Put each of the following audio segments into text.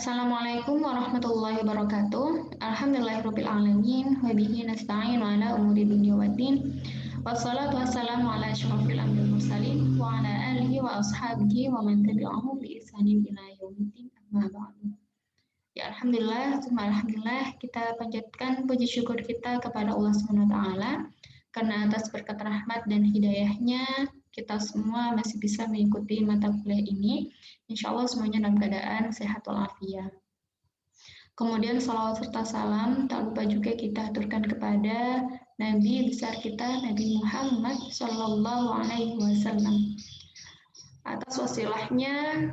Assalamualaikum warahmatullahi wabarakatuh. Alhamdulillahirabbil alamin wa bihi nasta'in ala umuri dunya waddin. Wassalatu wassalamu ala asyrofil anbiya'i wal mursalin wa ala alihi wa ashabihi wa man tabi'ahum bi ihsanin ila yaumiddin. Amma ba'du. Ya alhamdulillah kita panjatkan puji syukur kita kepada Allah Subhanahu wa taala karena atas berkat rahmat dan hidayahnya kita semua masih bisa mengikuti mata kuliah ini. Insya Allah semuanya dalam keadaan sehat walafiat. Kemudian salawat serta salam tak lupa juga kita aturkan kepada Nabi besar kita Nabi Muhammad Shallallahu Alaihi Wasallam. Atas wasilahnya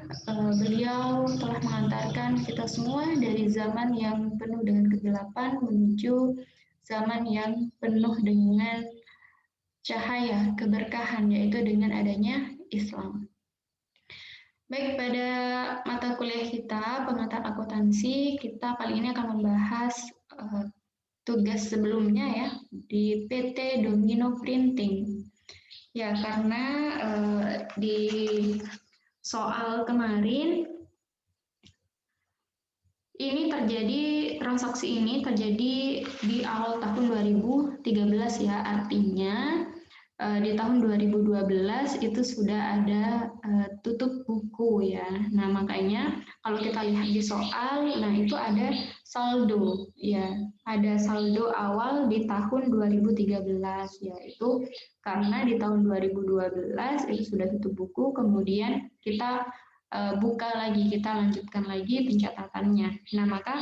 beliau telah mengantarkan kita semua dari zaman yang penuh dengan kegelapan menuju zaman yang penuh dengan cahaya keberkahan, yaitu dengan adanya Islam. Baik, pada mata kuliah kita, pengantar akuntansi, kita kali ini akan membahas tugas sebelumnya ya, di PT Domino Printing. Ya, karena di soal kemarin, transaksi ini terjadi di awal tahun 2013 ya, artinya di tahun 2012 itu sudah ada tutup buku ya. Nah, makanya kalau kita lihat di soal, nah itu ada saldo ya. Ada saldo awal di tahun 2013 yaitu karena di tahun 2012 itu sudah tutup buku, kemudian kita buka lagi, kita lanjutkan lagi pencatatannya. Nah, maka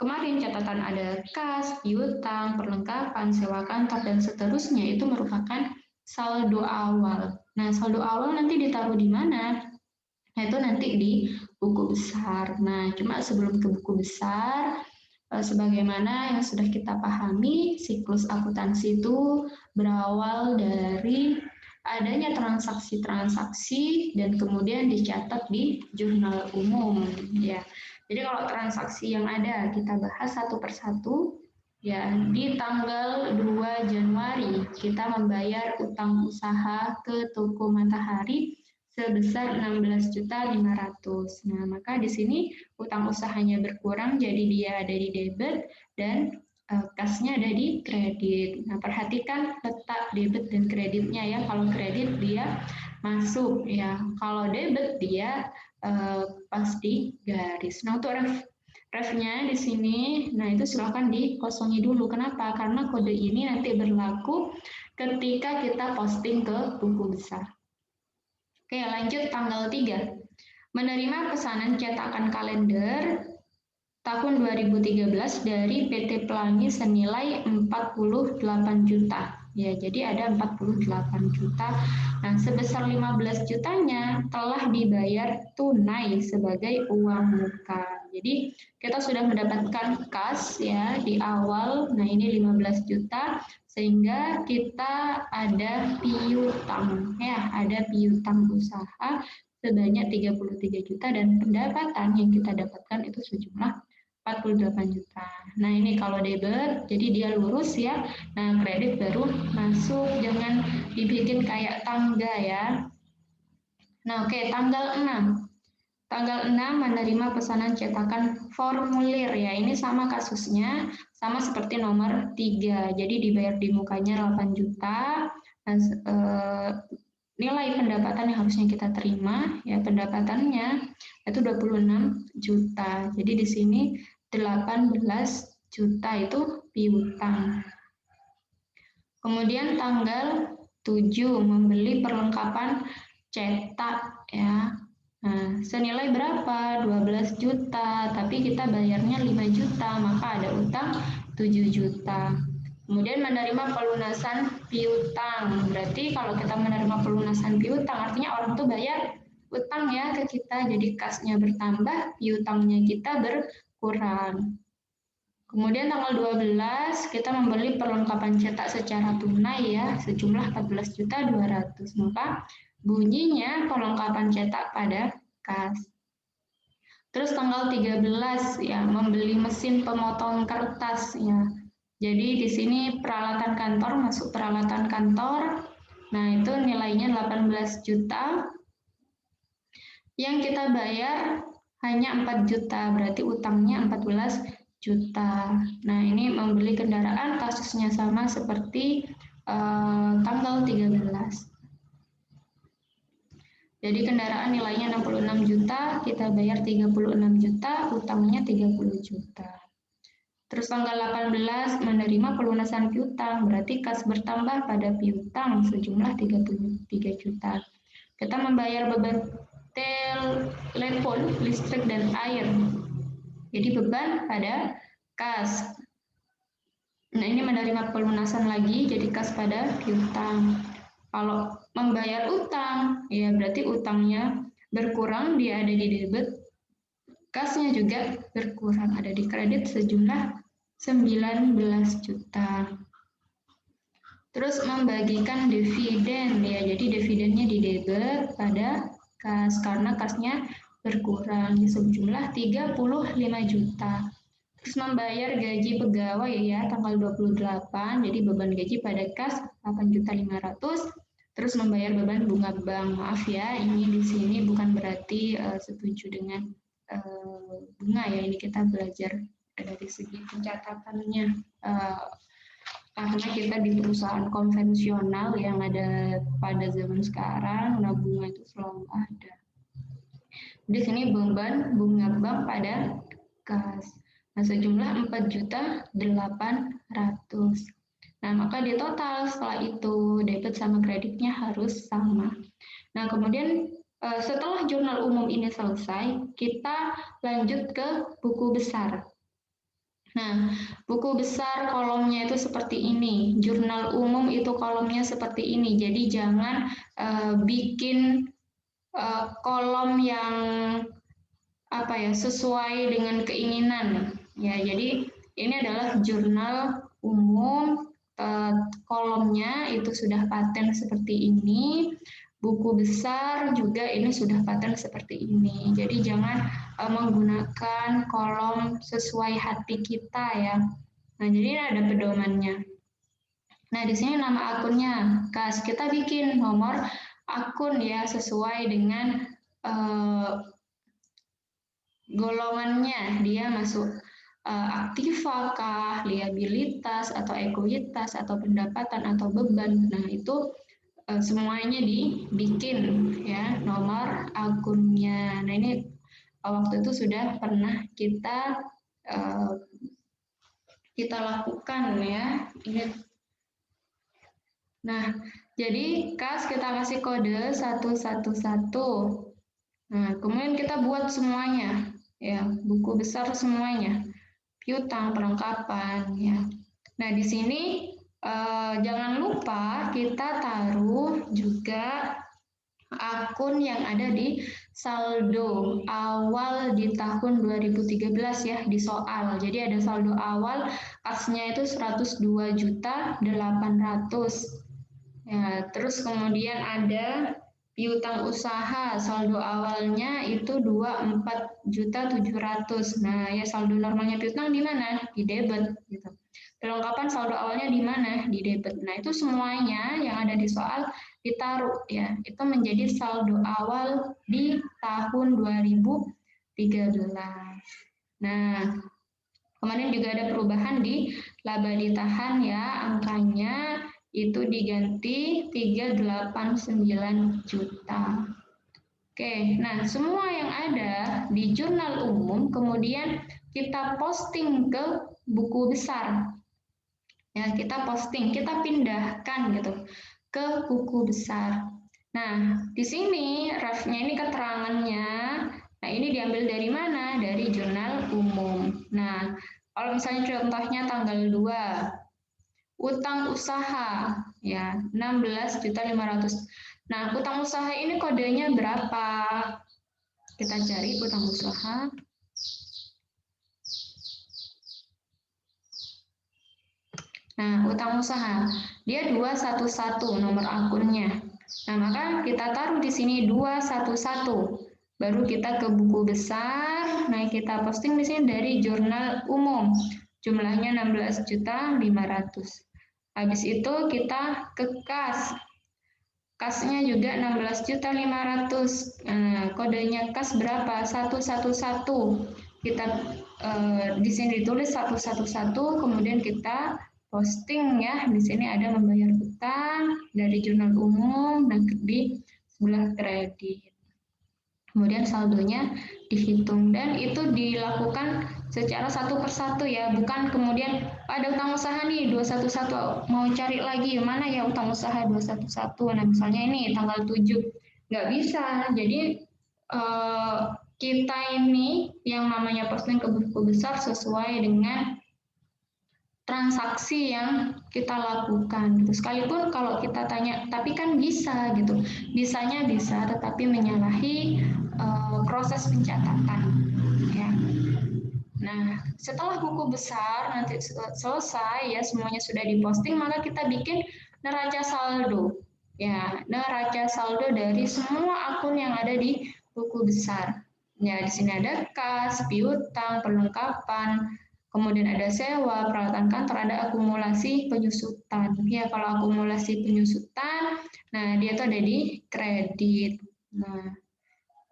kemarin catatan ada kas, piutang, perlengkapan, sewa kantor, dan seterusnya itu merupakan saldo awal. Nah, saldo awal nanti ditaruh di mana? Nah, itu nanti di buku besar. Nah, cuma sebelum ke buku besar, sebagaimana yang sudah kita pahami, siklus akuntansi itu berawal dari adanya transaksi-transaksi dan kemudian dicatat di jurnal umum ya. Jadi kalau transaksi yang ada kita bahas satu persatu ya. Di tanggal 2 Januari kita membayar utang usaha ke toko Matahari sebesar 16.500.000. Nah, maka di sini utang usahanya berkurang jadi dia ada di debit dan kasnya ada di kredit. Nah, perhatikan letak debit dan kreditnya ya. Kalau kredit dia masuk ya. Kalau debit dia pasti garis. Nah, untuk refnya di sini, nah itu silahkan dikosongi dulu. Kenapa? Karena kode ini nanti berlaku ketika kita posting ke buku besar. Oke, lanjut tanggal 3. Menerima pesanan cetakan kalender tahun 2013 dari PT Pelangi senilai 48 juta. Ya, jadi ada 48 juta. Nah, sebesar 15 jutanya telah dibayar tunai sebagai uang muka. Jadi, kita sudah mendapatkan kas ya di awal. Nah, ini 15 juta sehingga kita ada piutang ya, ada piutang usaha sebanyak 33 juta dan pendapatan yang kita dapatkan itu sejumlah 48 juta. Nah, ini kalau debit, jadi dia lurus ya. Nah, kredit baru masuk, jangan dibikin kayak tangga ya. Nah, oke, tanggal 6. Tanggal 6 menerima pesanan cetakan formulir ya. Ini sama kasusnya, sama seperti nomor 3. Jadi dibayar di mukanya 8 juta. Dan, nilai pendapatan yang harusnya kita terima ya, pendapatannya itu 26 juta. Jadi di sini 18 juta itu piutang. Kemudian tanggal 7 membeli perlengkapan cetak ya. Nah, senilai berapa? 12 juta, tapi kita bayarnya 5 juta, maka ada utang 7 juta. Kemudian menerima pelunasan piutang. Berarti kalau kita menerima pelunasan piutang artinya orang tuh bayar utang ya ke kita, jadi kasnya bertambah, piutangnya kita berkurang. Kemudian tanggal 12 kita membeli perlengkapan cetak secara tunai ya, sejumlah 14.200.000. Maka bunyinya perlengkapan cetak pada kas. Terus tanggal 13 ya, membeli mesin pemotong kertas ya. Jadi di sini peralatan kantor, masuk peralatan kantor. Nah, itu nilainya 18 juta. Yang kita bayar hanya 4 juta, berarti utangnya 14 juta. Nah, ini membeli kendaraan kasusnya sama seperti tanggal 13. Jadi kendaraan nilainya 66 juta, kita bayar 36 juta, utangnya 30 juta. Terus tanggal 18 menerima pelunasan piutang, berarti kas bertambah pada piutang sejumlah 33 juta. Kita membayar beban telepon, listrik, dan air. Jadi beban pada kas. Nah, ini menerima pelunasan lagi, jadi kas pada piutang. Kalau membayar utang, ya berarti utangnya berkurang, dia ada di debit, kasnya juga berkurang, ada di kredit sejumlah 19 juta. Terus membagikan dividen, ya jadi dividennya di debit pada kas, karena kasnya berkurang sejumlah 35 juta. Terus membayar gaji pegawai ya tanggal 28, jadi beban gaji pada kas 8.500.000. Terus membayar beban bunga bank. Maaf ya, ini di sini bukan berarti setuju dengan bunga ya, ini kita belajar dari segi pencatatannya. Karena kita di perusahaan konvensional yang ada pada zaman sekarang, nah bunga itu selalu ada. Di sini beban bunga bank pada kas. Nah, sejumlah 4.800.000. Nah, maka di total setelah itu debit sama kreditnya harus sama. Nah, kemudian setelah jurnal umum ini selesai, kita lanjut ke buku besar. Nah, buku besar kolomnya itu seperti ini. Jurnal umum itu kolomnya seperti ini. Jadi jangan bikin kolom yang sesuai dengan keinginan. Ya, jadi ini adalah jurnal umum, kolomnya itu sudah paten seperti ini. Buku besar juga ini sudah paten seperti ini. Jadi jangan menggunakan kolom sesuai hati kita ya. Nah, jadi ada pedomannya. Nah, di sini nama akunnya, kas kita bikin nomor akun ya sesuai dengan golongannya, dia masuk aktiva kah, liabilitas atau ekuitas atau pendapatan atau beban. Nah, itu semuanya dibikin ya nomor akunnya. Nah, ini waktu itu sudah pernah kita lakukan ya. Nah, jadi kas kita kasih kode 111. Nah, kemudian kita buat semuanya ya, buku besar semuanya, piutang, perlengkapan ya. Nah, di sini jangan lupa kita taruh juga akun yang ada di saldo awal di tahun 2013 ya di soal. Jadi ada saldo awal kasnya itu 102.800.000. Ya, terus kemudian ada piutang usaha, saldo awalnya itu 24.700.000. Nah, ya saldo normalnya piutang di mana? Di debit gitu. Perlengkapan saldo awalnya di mana? Di debit. Nah, itu semuanya yang ada di soal ditaruh ya. Itu menjadi saldo awal di tahun 2013. Nah, kemarin juga ada perubahan di laba ditahan ya, angkanya itu diganti 389 juta. Oke, nah semua yang ada di jurnal umum kemudian kita posting ke buku besar. Ya, kita posting, kita pindahkan gitu ke buku besar. Nah, di sini refnya ini keterangannya. Nah, ini diambil dari mana? Dari jurnal umum. Nah, kalau misalnya contohnya tanggal 2, utang usaha ya 16.500.000. Nah, utang usaha ini kodenya berapa? Kita cari utang usaha. Nah, utang usaha dia 211 nomor akunnya. Nah, maka kita taruh di sini 211. Baru kita ke buku besar. Nah, kita posting di sini dari jurnal umum. Jumlahnya 16.500.000. Habis itu kita ke kas. Kasnya juga 16.500.000. Nah, kodenya kas berapa? 111. Kita di sini ditulis 111, kemudian kita posting ya. Di sini ada membayar hutang dari jurnal umum, dan di sebelah kredit. Kemudian saldonya dihitung, dan itu dilakukan secara satu persatu ya, bukan kemudian ada utang usaha nih 211 mau cari lagi mana ya utang usaha 211. Nah, misalnya ini tanggal 7 nggak bisa. Jadi kita ini yang namanya posting ke buku besar sesuai dengan transaksi yang kita lakukan gitu. Sekalipun kalau kita tanya, tapi kan bisa gitu. Bisanya bisa, tetapi menyalahi proses pencatatan ya. Nah, setelah buku besar nanti selesai ya, semuanya sudah diposting, maka kita bikin neraca saldo. Ya, neraca saldo dari semua akun yang ada di buku besar. Ya, di sini ada kas, piutang, perlengkapan, kemudian ada sewa, peralatan kantor, ada akumulasi penyusutan. Ya, kalau akumulasi penyusutan, nah dia itu ada di kredit. Nah,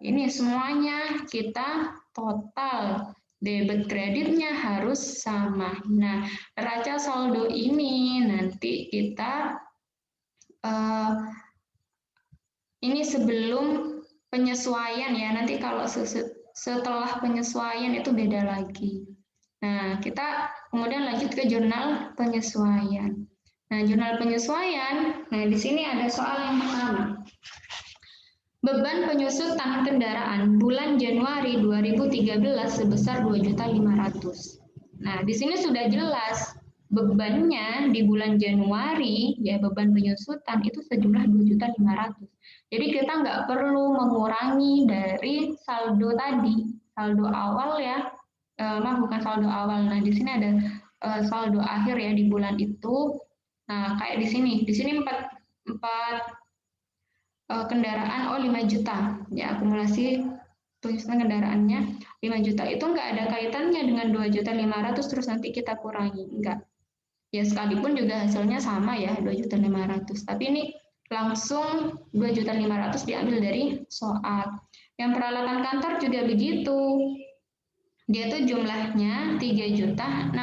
ini semuanya kita total. Debit kreditnya harus sama. Nah, neraca saldo ini nanti kita ini sebelum penyesuaian ya. Nanti kalau setelah penyesuaian itu beda lagi. Nah, kita kemudian lanjut ke jurnal penyesuaian. Nah, jurnal penyesuaian, nah di sini ada soal yang pertama. Beban penyusutan kendaraan bulan Januari 2013 sebesar 2.500.000. Nah, di sini sudah jelas bebannya di bulan Januari, ya beban penyusutan itu sejumlah 2.500.000. Jadi kita nggak perlu mengurangi dari saldo tadi, saldo awal ya, bukan saldo awal. Nah, di sini ada saldo akhir ya di bulan itu. Nah, kayak di sini 4 kendaraan 5 juta ya, akumulasi penyusutan kendaraannya 5 juta, itu enggak ada kaitannya dengan 2.500.000 terus nanti kita kurangi, enggak ya, sekalipun juga hasilnya sama ya 2.500.000, tapi ini langsung 2.500.000 diambil dari soal. Yang peralatan kantor juga begitu, dia tuh jumlahnya 3.600.000,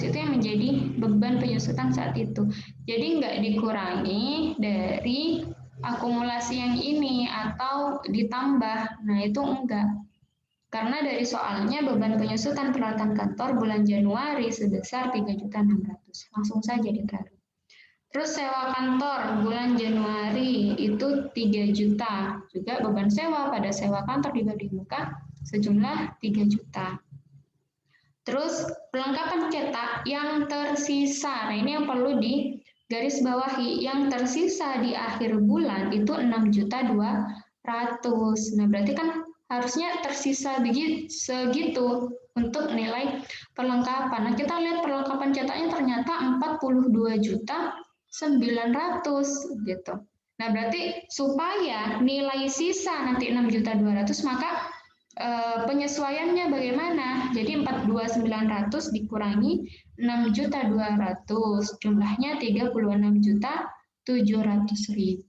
itu yang menjadi beban penyusutan saat itu, jadi enggak dikurangi dari akumulasi yang ini atau ditambah. Nah, itu enggak. Karena dari soalnya beban penyusutan peralatan kantor bulan Januari sebesar 3.600.000. Langsung saja ditaruh. Terus sewa kantor bulan Januari itu 3 juta. Juga beban sewa pada sewa kantor di muka sejumlah 3 juta. Terus perlengkapan cetak yang tersisa. Nah, ini yang perlu di garis bawahi, yang tersisa di akhir bulan itu 6.200.000. Nah, berarti kan harusnya tersisa segitu untuk nilai perlengkapan. Nah, kita lihat perlengkapan cetaknya ternyata 42.900.000 gitu. Nah, berarti supaya nilai sisa nanti 6.200.000, maka penyesuaiannya bagaimana? Jadi 42.900 dikurangi 6.200.000, jumlahnya 36.700.000.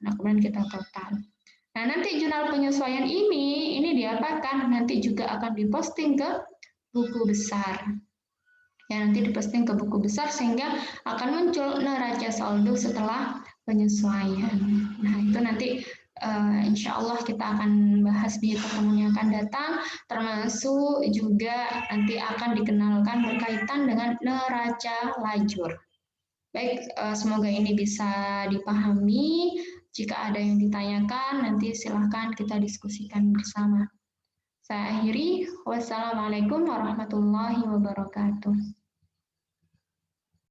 Nah, kemudian kita total. Nah, nanti jurnal penyesuaian ini diapakan? Nanti juga akan diposting ke buku besar. Ya, nanti diposting ke buku besar sehingga akan muncul neraca saldo setelah penyesuaian. Nah, itu nanti insya Allah kita akan bahas di pertemuan yang akan datang, termasuk juga nanti akan dikenalkan berkaitan dengan neraca lajur. Baik, semoga ini bisa dipahami. Jika ada yang ditanyakan, nanti silahkan kita diskusikan bersama. Saya akhiri. Wassalamualaikum warahmatullahi wabarakatuh.